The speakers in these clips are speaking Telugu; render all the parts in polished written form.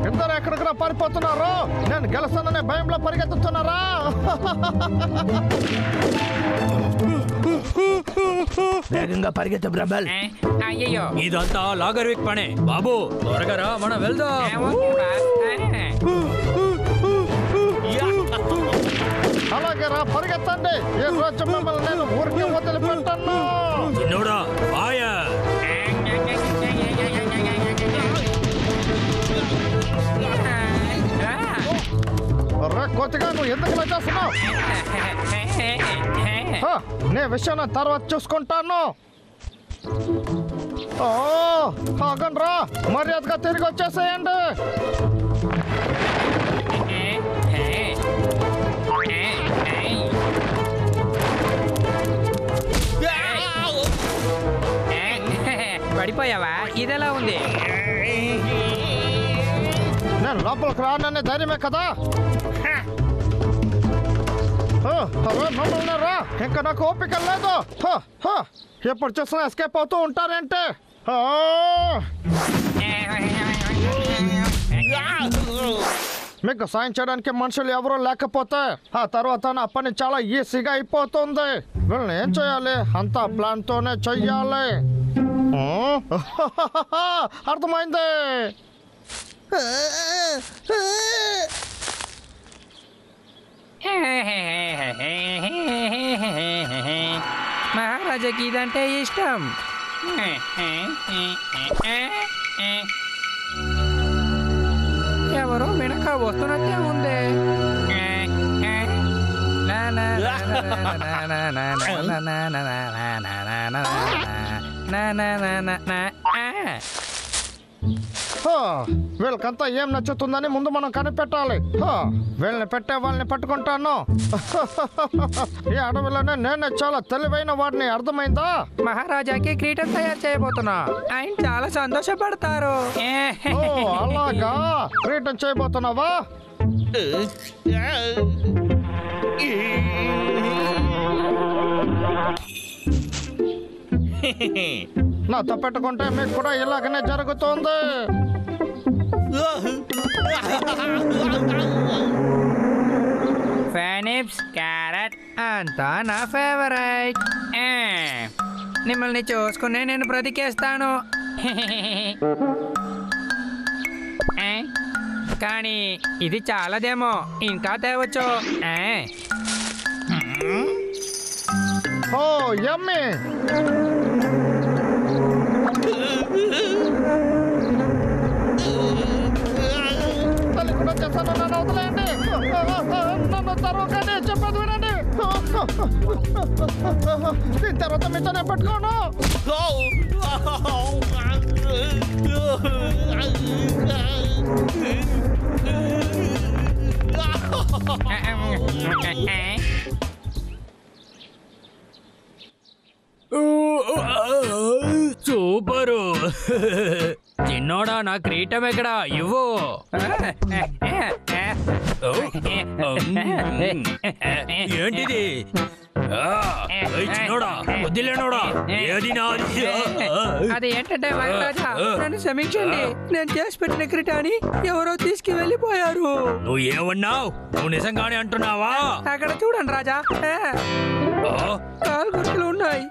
ఇద్దరు ఎక్కడికరా పారిపోతున్నారు? నేను గెలుస్తాననే భయంలో పరిగెత్తుతున్నారా? వేగంగా పరిగెత్తు బ్రబల్. అయ్యో, ఇదంతా లాగర్విక్ పనే. బాబు త్వరగా రా, మనం వెళ్దాం. అలాగే రా, పరిగెత్తండి. ఈ రోజు మిమ్మల్ని నేను ఊరికి వదిలిపెట్టాను. చిన్నోడా ఫైర్. కొత్తగా నువ్వు ఎందుకు చేస్తున్నావు? నే విషయం తర్వాత చూసుకుంటాను. ఆగండి రా, మర్యాదగా తిరిగి వచ్చేసేయండి. పడిపోయావా? ఇదెలా ఉంది? నేను లోపలికి రాననే ధైర్యమే కదా. మమ్మల్ని రా, ఇంకా నాకు ఓపిక లేదు. ఎప్పుడు చూసినా ఎస్కేప్ అవుతూ ఉంటారంటే. మీకు సాయం చేయడానికి మనుషులు ఎవరూ లేకపోతే ఆ తర్వాత నా పని చాలా ఈజీగా అయిపోతుంది. వీళ్ళని ఏం చేయాలి? అంతా ప్లాన్ తోనే చెయ్యాలి. అర్థమైంది. మహారాజాకి ఇదంటే ఇష్టం. ఎవరో వెనక వస్తున్నట్టే ఉంది. వీళ్ళకంతా ఏం నచ్చుతుందని ముందు మనం కనిపెట్టాలి. వీళ్ళని పెట్టే వాళ్ళని పట్టుకుంటాను. ఈ అడవిలోనే నేనే చాలా తెలివైన వాడిని. అర్థమైందా? మహారాజాకి కిరీటం తయారు చేయబోతున్నా. ఆయన చాలా సంతోషపడతారు. అలాగా, కిరీటం చేయబోతున్నావా? నాతో పెట్టుకుంటే మీకు కూడా ఇలాగనే జరుగుతుంది. ఫెనిప్స్, క్యారెట్ అంతా నా ఫేవరెట్. మిమ్మల్ని చూసుకునే నేను బ్రతికేస్తాను. కానీ ఇది చాలాదేమో, ఇంకా తేవచ్చు. ఓ యమ్మీ. తల్లి కూడా చేస్తాను, నన్ను వదిలేయండి. నన్ను తరవకండి, చెప్పేది వినండి. దీని తర్వాత మీతోనే పట్టుకోను. సూపరు. చిన్నోడా, నా కిరీటం ఎక్కడా? ఇవ్వు. ఏంటిది? చిన్నోడా, వద్దులేనోడా, ఏది నాది? అది ఏంటంటే మహారాజా, నన్ను క్షమించండి. నేను చేసి పెట్టిన కిరీటాన్ని ఎవరో తీసుకు వెళ్ళిపోయారు. నువ్వు ఏమన్నావు? నువ్వు నిజంగానే అంటున్నావా? అక్కడ చూడండి రాజా, కాలు గుర్తులు ఉన్నాయి.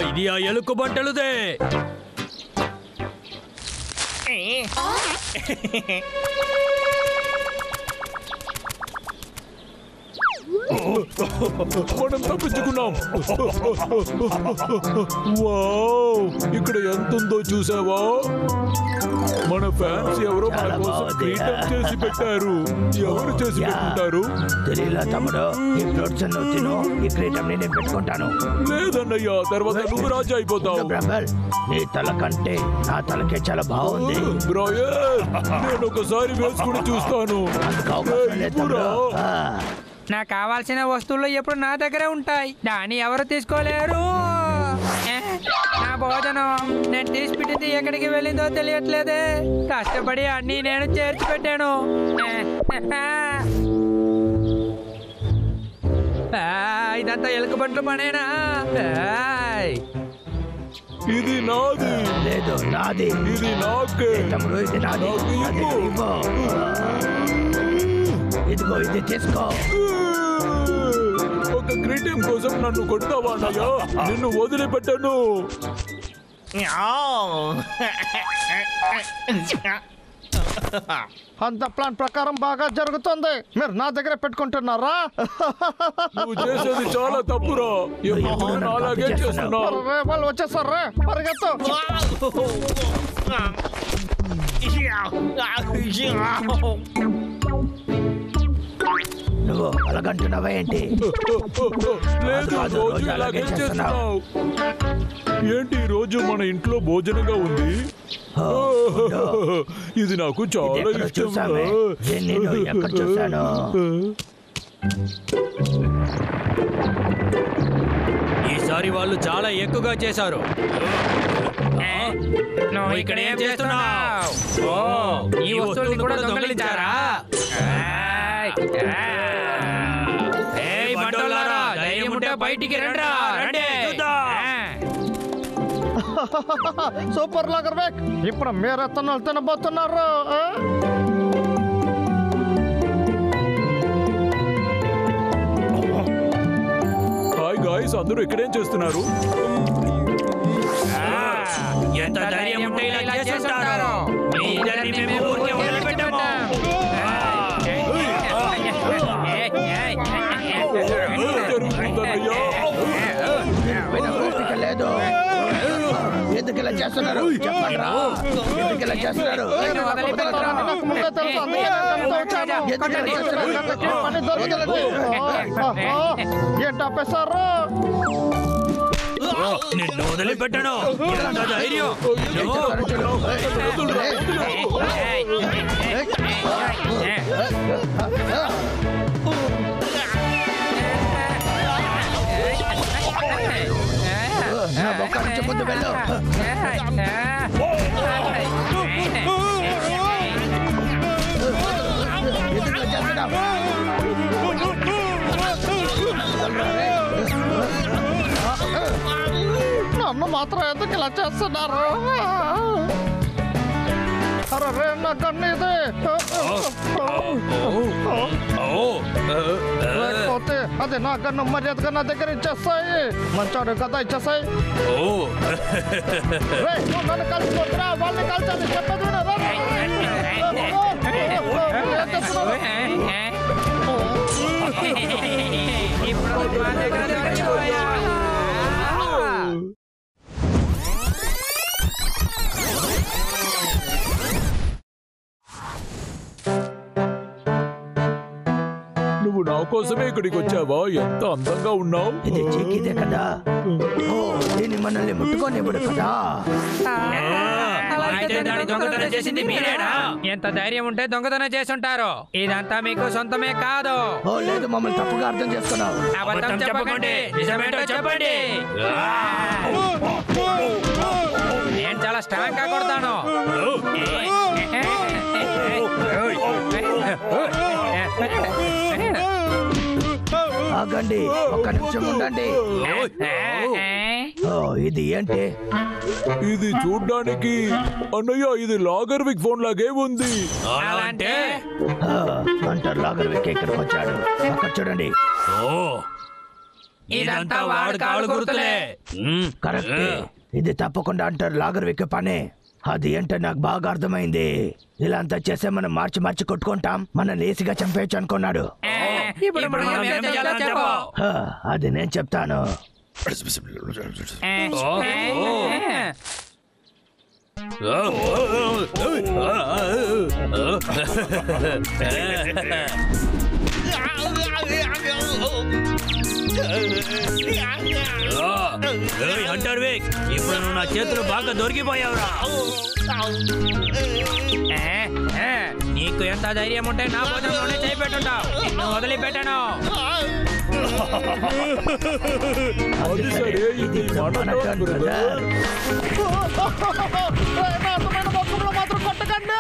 ఇది ఆ ఎలుక బట్టలుదే. మనం తప్పించుకున్నాం. వావ్, ఇక్కడ ఎంత ఉందో చూసావా? మన ఫ్యాన్స్ ఎవరో మన కోసం కిరీటం చేసి పెట్టారు. ఎవరు చేసి పెట్టుకుంటారు? తెలియలా తమ్ముడు. ఈ ఫ్రూట్స్ నువ్వు తిను, ఈ కిరీటం నేను పెట్టుకుంటాను. లేదన్నయ్యా, తర్వాత నువ్వు రాజా అయిపోతావు. బ్రదర్, నీ తల కంటే నా తలకే చాలా బాగుంది. బ్రయర్, నేను ఒకసారి వేసుకుని చూస్తాను. నాకు కావాల్సిన వస్తువులు ఎప్పుడు నా దగ్గరే ఉంటాయి. దాన్ని ఎవరు తీసుకోలేరు. నా భోజనం నేను తీసి పెట్టింది ఎక్కడికి వెళ్ళిందో తెలియట్లేదే. కష్టపడి అన్ని నేను చేర్చి పెట్టాను. ఇదంతా ఎలుకబంట్లు పనేనా? ఇది నాది. లేదు నాది. ఇది నాకే. తమ్ముడు ఇది నాది. అది ఇవ్వు. ఇదిగో ఇది తీసుకో. ఒక క్రీటం కోసం నన్ను కొట్టావా అన్నయ్య? నిన్ను వదిలిపెట్టను. అంత ప్లాన్ ప్రకారం బాగా జరుగుతుంది. మీరు నా దగ్గర పెట్టుకుంటున్నారా? నువ్వు చేసేది చాలా తప్పురా. ఎప్పుడు నాలాగే చేస్తున్నావు. అరే, వాళ్ళు వచ్చేసారు. పరిగెత్తు. నువ్వు అలాగంటున్నావా ఏంటి? లేదు, రోజు ఇలాగే చేస్తున్నావు. ఏంటి రోజు మన ఇంట్లో భోజనంగా ఉంది? ఇది నాకు చాలా ఇష్టం. ఎక్కడ చూసాను? ఈసారి వాళ్ళు చాలా ఎక్కువగా చేశారు. నువ్వు ఇక్కడ ఏం చేస్తున్నావు? ఈ వస్తువుల్ని కూడా దొంగలించారా? బంటోలారా, ధైర్యం ఉంటే బయటికి రండిరా, రండి. సూపర్ లాగర్ వేక్. ఇప్పుడు మీరు ఎత్తనాలు తినబోతున్నారు. హాయ్ గాయ్స్, అందరూ ఇక్కడేం చేస్తున్నారు? ఎంత ధైర్యం ఉంటే ఇలా చేస్తుంటారు? మీ ఇద్దరిని మేము ఊరికే వదిలిపెట్టము. లేదు. ఎందుకు ఇలా చేస్తున్నారు? చెప్పండి రా. ఎందుకు ఇలా చేస్తున్నారు? నాకు ముందే తెలుసు, అందుకే నేను చెప్తూ వచ్చాను. పని దొరకలేదు. ఏంటి ఆపేశారు? నిన్ను వదిలిపెట్టను. ఎంత ధైర్యం? ఒక్క నుంచి ముందు వెళ్ళు. ఎందుకు చేస్తున్నావు? నన్ను మాత్రం ఎందుకు ఇలా చేస్తున్నారు? అరే నా కన్నీది. లేకపోతే అది నా కన్ను మర్యాదగా నా దగ్గర ఇచ్చేస్తాయి. మంచాడు కదా, ఇచ్చేస్తాయి. నన్ను కలిసిపోతున్నా, వాళ్ళని కలిసి చెప్పదు. నువ్వు నా కోసమే ఇక్కడికి వచ్చావా? ఎంత అందంగా ఉన్నావు. ఇది చీకిదే కదా. ఓ, దీన్ని మనల్ని ముట్టుకోనివ్వడు కదా. దొంగతనం చేసింది మీరేనా? ఎంత ధైర్యం ఉంటే దొంగతనం చేసుంటారు. ఇదంతా మీకు సొంతమే కాదు. ఓ లేదు, మమ్మల్ని తప్పుగా అర్థం చేసుకున్నావు. అబద్ధం చెప్పకండి, నిజమేంటో చెప్పండి. నేను చాలా స్ట్రాంగ్ గా కొడతాను. ఆగండి, ఒక్క నిమిషం ఉండండి. ఓ, ఇది ఏంటి? ఇది చూడ్డానికి అన్నయ్య ఇది లాగర్విక్ ఫోన్ లాగే ఉంది. అంటే అంటారు లాగర్ వెక్కి ఇక్కడికి వచ్చాడు. అక్కడ చూడండి. ఇదంతా వాడు కాళ్ళు గుర్తులే. కరెక్ట్. ఇది తప్పకుండా అంటారు లాగర్ వెక్కి పనే. అది ఏంటో నాకు బాగా అర్థమైంది. ఇలా అంతా చేస్తే మనం మార్చి మార్చి కొట్టుకుంటాం. మనం లేసిగా చంపేయచ్చు అనుకున్నాడు. అది నేను చెప్తాను. అంటారు ఇప్పుడు నువ్వు నా చేతులు బాగా దొరికిపోయావురా. నీకు ఎంత ధైర్యం ఉంటే నా భోజనంలోనే చేయి పెట్టుంటావు. నిన్ను వదిలిపెట్టాను. అది సరే ఇది మన టర్న్ బ్రదర్. నా అందమైన ముఖంలో మాత్రం కొట్టకండి.